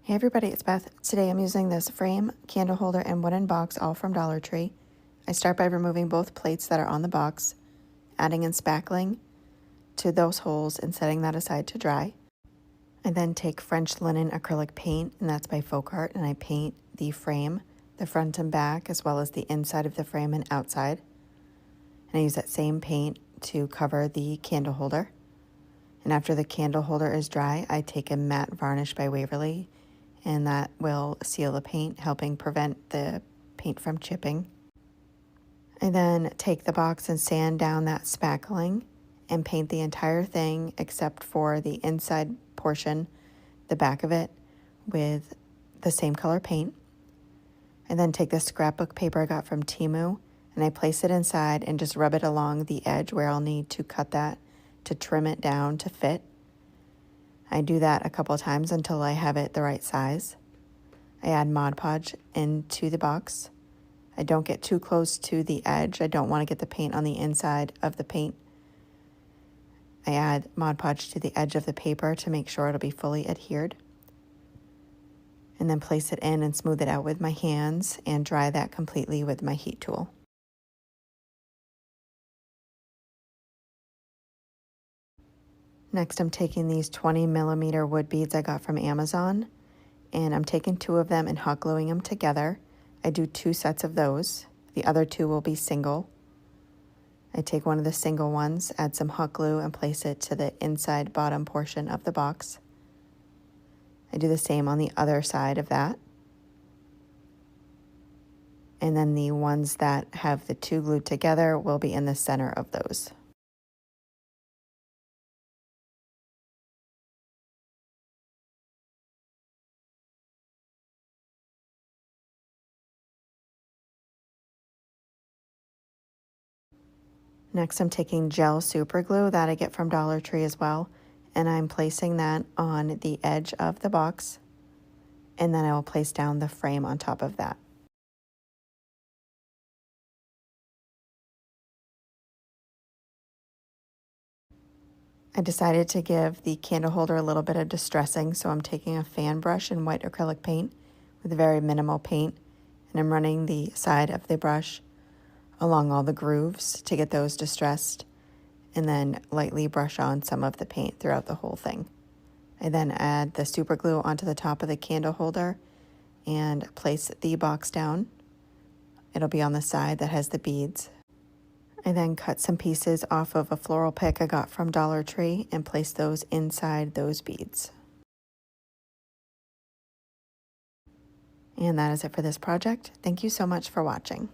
Hey everybody, it's Beth. Today I'm using this frame, candle holder, and wooden box, all from Dollar Tree. I start by removing both plates that are on the box, adding and spackling to those holes and setting that aside to dry. I then take French linen acrylic paint, and that's by Folkart, and I paint the frame, the front and back, as well as the inside of the frame and outside. And I use that same paint to cover the candle holder. And after the candle holder is dry, I take a matte varnish by Waverly, and that will seal the paint, helping prevent the paint from chipping. I then take the box and sand down that spackling and paint the entire thing except for the inside portion, the back of it, with the same color paint. I then take the scrapbook paper I got from Temu and I place it inside and just rub it along the edge where I'll need to cut that to trim it down to fit. I do that a couple of times until I have it the right size. I add Mod Podge into the box. I don't get too close to the edge. I don't want to get the paint on the inside of the paint. I add Mod Podge to the edge of the paper to make sure it'll be fully adhered. And then place it in and smooth it out with my hands and dry that completely with my heat tool. Next, I'm taking these 20mm wood beads I got from Amazon, and I'm taking 2 of them and hot gluing them together. I do 2 sets of those. The other 2 will be single. I take one of the single ones, add some hot glue, and place it to the inside bottom portion of the box. I do the same on the other side of that. And then the ones that have the 2 glued together will be in the center of those. Next, I'm taking gel super glue that I get from Dollar Tree as well, and I'm placing that on the edge of the box, and then I will place down the frame on top of that. I decided to give the candle holder a little bit of distressing, so I'm taking a fan brush and white acrylic paint with very minimal paint, and I'm running the side of the brush along all the grooves to get those distressed, and then lightly brush on some of the paint throughout the whole thing. I then add the super glue onto the top of the candle holder and place the box down. It'll be on the side that has the beads. I then cut some pieces off of a floral pick I got from Dollar Tree and place those inside those beads. And that is it for this project. Thank you so much for watching.